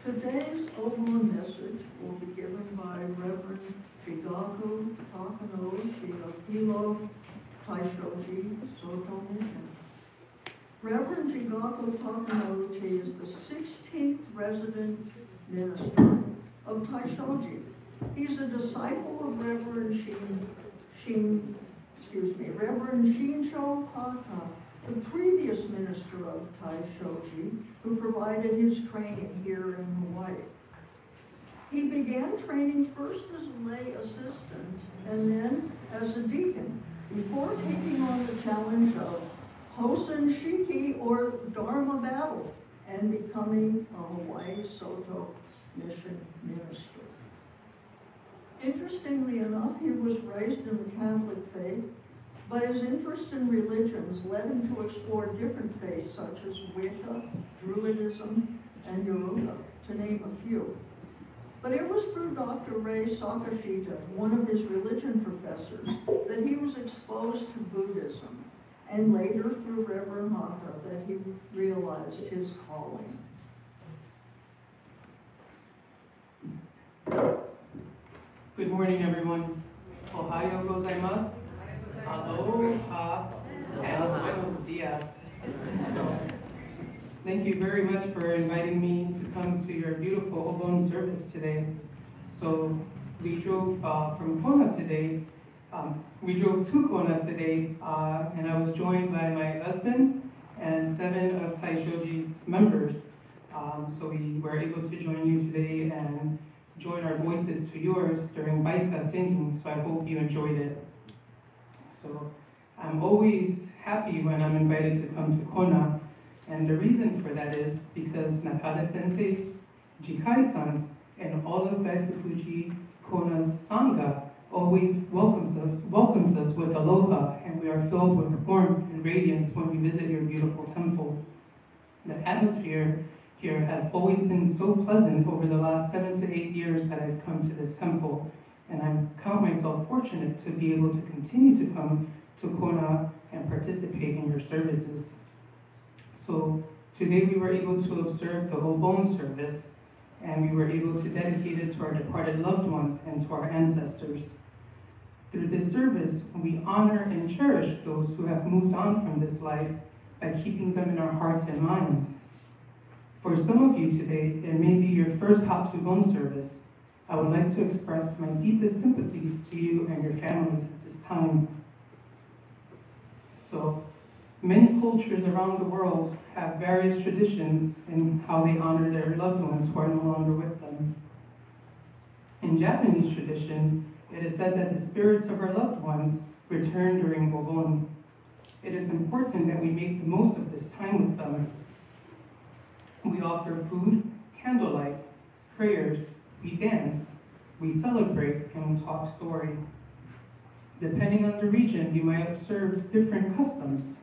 Today's Obon message will be given by Reverend Jigaku Takenouchi of Hilo, Taishoji Soto Mission. Reverend Jigaku Takenouchi is the 16th resident minister of Taishoji. He's a disciple of Reverend Reverend Shincho Hata, the previous minister of Taishoji, who provided his training here in Hawaii. He began training first as a lay assistant and then as a deacon, before taking on the challenge of Hosen Shiki, or Dharma battle, and becoming a Hawaii Soto Mission minister. Interestingly enough, he was raised in the Catholic faith, but his interest in religions led him to explore different faiths such as Wicca, Druidism, and Yoruba, to name a few. But it was through Dr. Ray Sakashita, one of his religion professors, that he was exposed to Buddhism, and later through Reverend Hata that he realized his calling. Good morning, everyone. Ohayo gozaimasu. Aloha and buenos dias. So, thank you very much for inviting me to come to your beautiful Obon service today. So we drove from Kona today. We drove to Kona today, and I was joined by my husband and 7 of Taishoji's members. So we were able to join you today and join our voices to yours during Baika singing, so I hope you enjoyed it. So I'm always happy when I'm invited to come to Kona, and the reason for that is because Nakada Sensei's, Jikai-san's, and all of Daifukuji Kona's Sangha always welcomes us with aloha, and we are filled with warmth and radiance when we visit your beautiful temple. The atmosphere here has always been so pleasant over the last 7 to 8 years that I've come to this temple, and I count myself fortunate to be able to continue to come to Kona and participate in your services. So today we were able to observe the Obon service, and we were able to dedicate it to our departed loved ones and to our ancestors. Through this service, we honor and cherish those who have moved on from this life by keeping them in our hearts and minds. For some of you today, it may be your first Hatsubon service. I would like to express my deepest sympathies to you and your families at this time. So, many cultures around the world have various traditions in how they honor their loved ones who are no longer with them. In Japanese tradition, it is said that the spirits of our loved ones return during Obon. It is important that we make the most of this time with them. We offer food, candlelight, prayers, we dance, we celebrate, and we talk story. Depending on the region, you might observe different customs.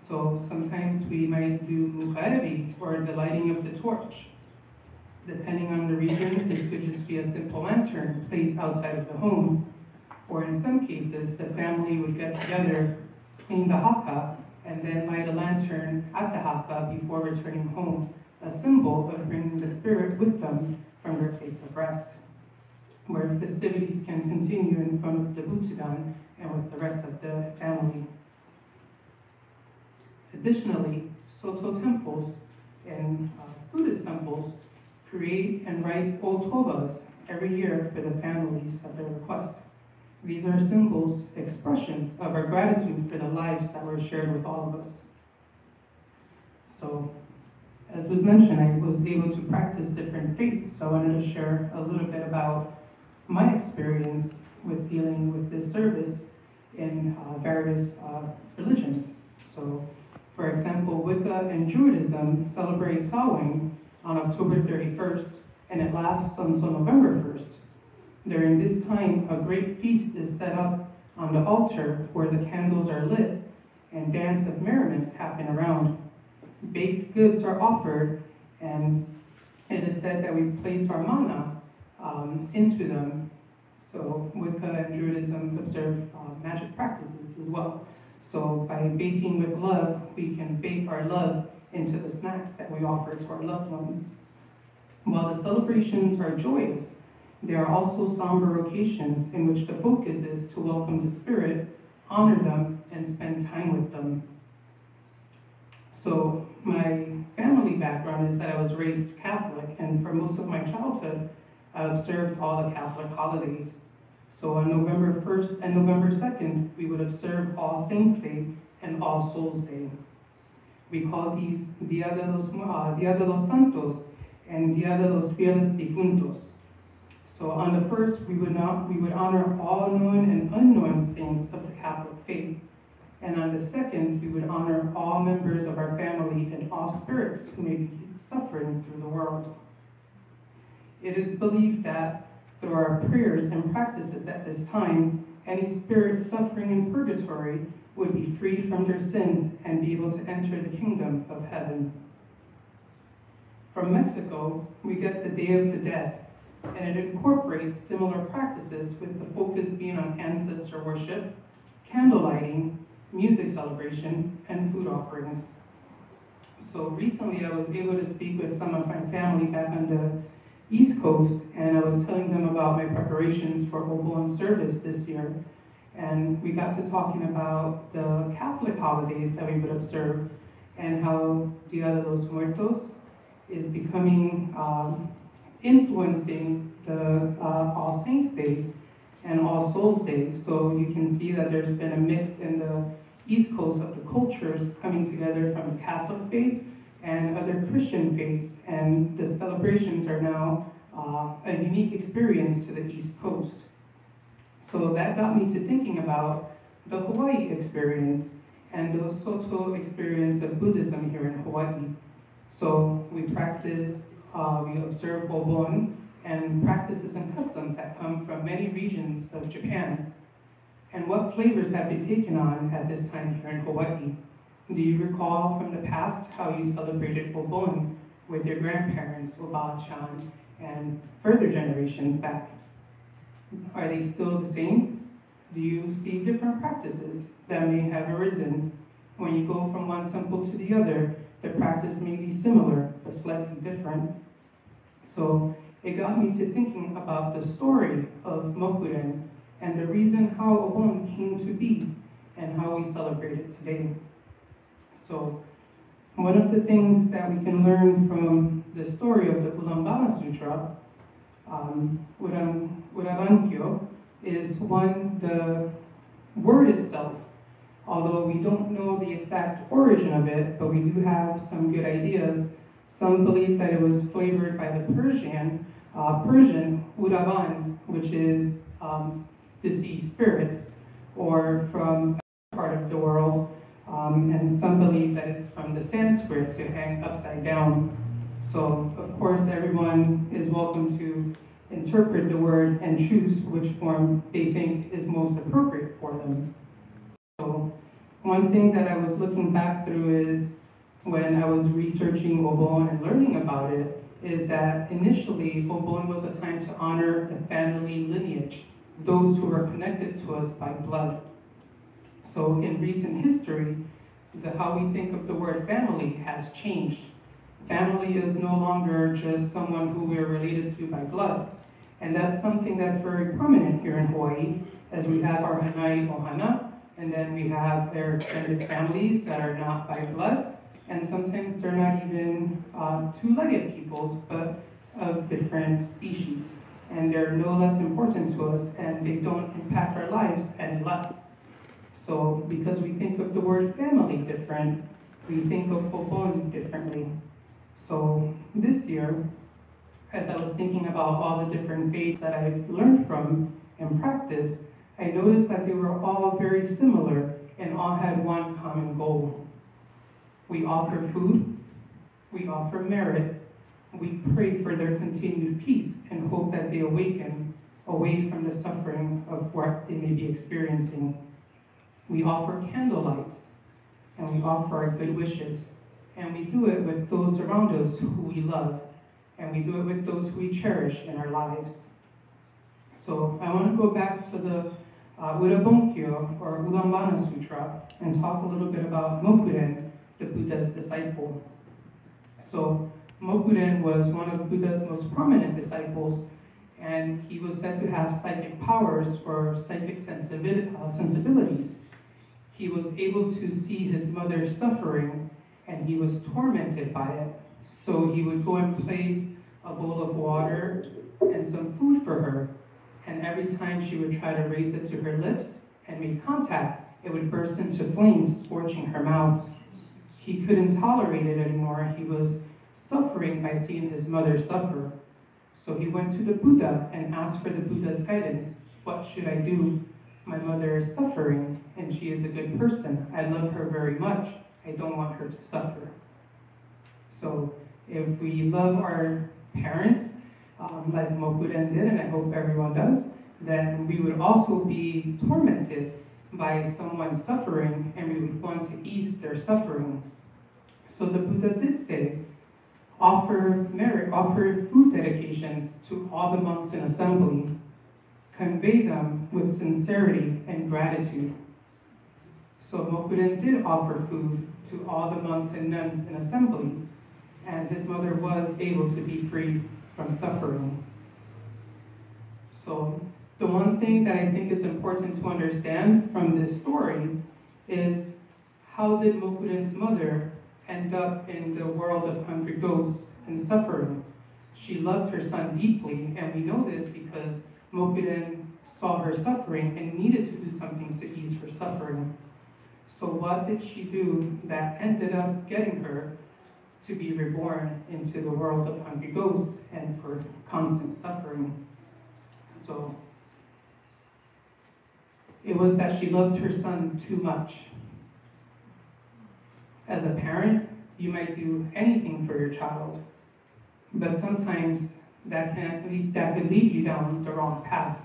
So sometimes we might do mukaebi, or the lighting of the torch. Depending on the region, this could just be a simple lantern placed outside of the home. Or in some cases, the family would get together, clean the haka, and then light a lantern at the haka before returning home, a symbol of bringing the spirit with them from their place of rest, where festivities can continue in front of the Butsudan and with the rest of the family. Additionally, Soto temples and Buddhist temples create and write otobas every year for the families at their request. These are symbols, expressions of our gratitude for the lives that were shared with all of us. So, as was mentioned, I was able to practice different faiths, so I wanted to share a little bit about my experience with dealing with this service in various religions. So, for example, Wicca and Druidism celebrate Samhain on October 31st, and it lasts until November 1st. During this time, a great feast is set up on the altar where the candles are lit and dance of merriments happen around. Baked goods are offered, and it is said that we place our mana into them. So Wicca and Druidism observe magic practices as well. So by baking with love, we can bake our love into the snacks that we offer to our loved ones. While the celebrations are joyous, there are also somber occasions in which the focus is to welcome the spirit, honor them, and spend time with them. So my family background is that I was raised Catholic, and for most of my childhood, I observed all the Catholic holidays. So on November 1st and November 2nd, we would observe All Saints' Day and All Souls' Day. We call these Dia de los Santos and Dia de los Fieles Difuntos. So on the first, we would honor all known and unknown saints of the Catholic faith. And on the second, we would honor all members of our family and all spirits who may be suffering through the world. It is believed that through our prayers and practices at this time, any spirit suffering in purgatory would be freed from their sins and be able to enter the kingdom of heaven. From Mexico, we get the Day of the Dead, and it incorporates similar practices with the focus being on ancestor worship, candle lighting, music celebration, and food offerings. So recently I was able to speak with some of my family back on the East Coast, and I was telling them about my preparations for Obon service this year. And we got to talking about the Catholic holidays that we would observe and how Dia de los Muertos is becoming, influencing the All Saints' Day and All Souls' Day. So you can see that there's been a mix in the East Coast of the cultures coming together from the Catholic faith and other Christian faiths, and the celebrations are now a unique experience to the East Coast. So that got me to thinking about the Hawaii experience and the Soto experience of Buddhism here in Hawaii. So we practice, we observe Obon and practices and customs that come from many regions of Japan. And what flavors have they taken on at this time here in Hawaii? Do you recall from the past how you celebrated Obon with your grandparents, Oba-chan, and further generations back? Are they still the same? Do you see different practices that may have arisen? When you go from one temple to the other, the practice may be similar, but slightly different. So it got me to thinking about the story of Mokuren and the reason how Obon came to be and how we celebrate it today. So one of the things that we can learn from the story of the Ulambana Sutra, Urabankyo, is one, the word itself, although we don't know the exact origin of it, but we do have some good ideas. Some believe that it was flavored by the Persian Uraban, which is deceased spirits, or from a part of the world, and some believe that it's from the Sanskrit to hang upside down. So, of course, everyone is welcome to interpret the word and choose which form they think is most appropriate for them. So, one thing that I was looking back through is when I was researching Obon and learning about it, is that initially Obon was a time to honor the family lineage, those who are connected to us by blood. So in recent history, how we think of the word family has changed. Family is no longer just someone who we are related to by blood. And that's something that's very prominent here in Hawaii, as we have our Hanai Ohana, and then we have their extended families that are not by blood, and sometimes they're not even two-legged peoples, but of different species. And they're no less important to us, and they don't impact our lives any less. So because we think of the word family different, we think of Obon differently. So this year, as I was thinking about all the different faiths that I've learned from and practiced, I noticed that they were all very similar and all had one common goal. We offer food, we offer merit, we pray for their continued peace and hope that they awaken away from the suffering of what they may be experiencing. We offer candle lights, and we offer our good wishes, and we do it with those around us who we love, and we do it with those who we cherish in our lives. So I want to go back to the Urabonkyo, or Ulambana Sutra, and talk a little bit about Mokuren, the Buddha's disciple. So Mokuren was one of Buddha's most prominent disciples, and he was said to have psychic powers or psychic sensibilities. He was able to see his mother suffering, and he was tormented by it. So he would go and place a bowl of water and some food for her, and every time she would try to raise it to her lips and make contact, it would burst into flames, scorching her mouth. He couldn't tolerate it anymore. He was suffering by seeing his mother suffer. So he went to the Buddha and asked for the Buddha's guidance. What should I do? My mother is suffering, and she is a good person. I love her very much. I don't want her to suffer. So if we love our parents, like Mokuren did, and I hope everyone does, then we would also be tormented by someone suffering, and we would want to ease their suffering. So the Buddha did say, offer food dedications to all the monks in assembly. Convey them with sincerity and gratitude. So Mokuren did offer food to all the monks and nuns in assembly, and his mother was able to be free from suffering. So the one thing that I think is important to understand from this story is, how did Mokuren's mother end up in the world of hungry ghosts and suffering? She loved her son deeply, and we know this because Mokuren saw her suffering and needed to do something to ease her suffering. So what did she do that ended up getting her to be reborn into the world of hungry ghosts and for constant suffering? So it was that she loved her son too much. As a parent, you might do anything for your child, but sometimes that could lead you down the wrong path.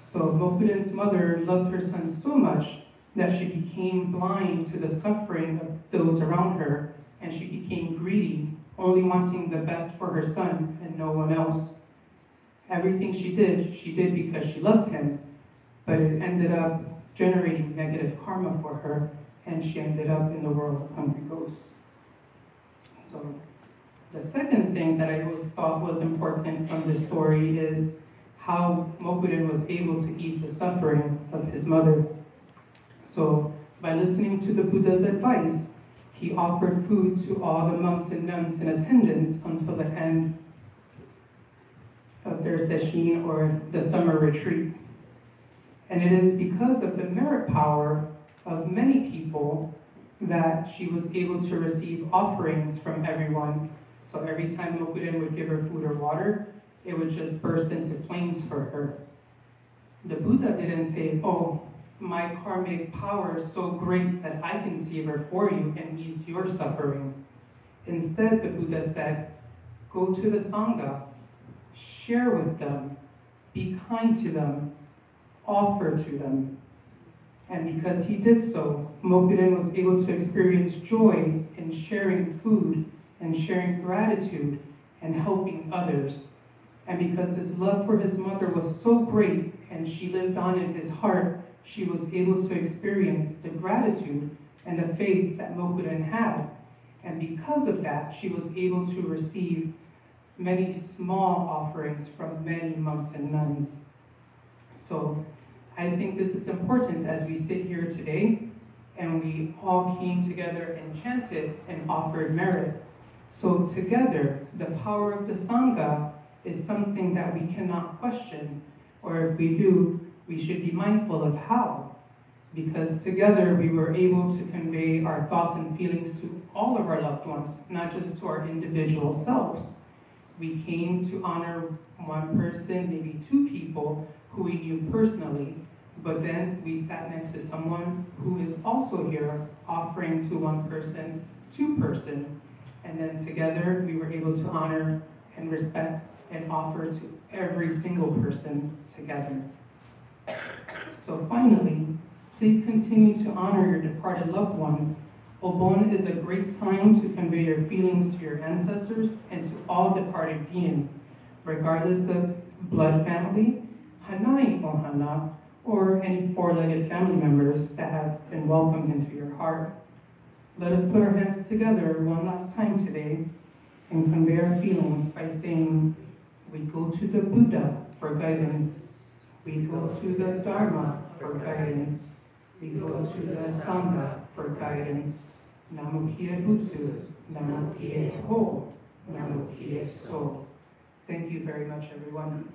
So Mokuren's mother loved her son so much that she became blind to the suffering of those around her, and she became greedy, only wanting the best for her son and no one else. Everything she did because she loved him, but it ended up generating negative karma for her, and she ended up in the world of hungry ghosts. So the second thing that I thought was important from this story is how Mokuren was able to ease the suffering of his mother. So by listening to the Buddha's advice, he offered food to all the monks and nuns in attendance until the end of their sesshin, or the summer retreat. And it is because of the merit power of many people that she was able to receive offerings from everyone. So every time Mokuren would give her food or water, it would just burst into flames for her. The Buddha didn't say, oh, my karmic power is so great that I can save her for you and ease your suffering. Instead, the Buddha said, go to the Sangha, share with them, be kind to them, offer to them. And because he did so, Mokuren was able to experience joy in sharing food and sharing gratitude and helping others. And because his love for his mother was so great and she lived on in his heart, she was able to experience the gratitude and the faith that Mokuren had. And because of that, she was able to receive many small offerings from many monks and nuns. So I think this is important as we sit here today and we all came together and chanted and offered merit. So together, the power of the Sangha is something that we cannot question, or if we do, we should be mindful of how. Because together we were able to convey our thoughts and feelings to all of our loved ones, not just to our individual selves. We came to honor one person, maybe two people who we knew personally, but then we sat next to someone who is also here offering to one person, two person, and then together we were able to honor and respect and offer to every single person together. So finally, please continue to honor your departed loved ones. Obon is a great time to convey your feelings to your ancestors and to all departed beings, regardless of blood family, Hanai Ohana, or any four-legged family members that have been welcomed into your heart. Let us put our hands together one last time today. and convey our feelings by saying, we go to the Buddha for guidance, we go to the Dharma for guidance, we go to the Sangha for guidance. Namo Kie Butsu, Namo Kie Ho, Namo Kie So. Thank you very much, everyone.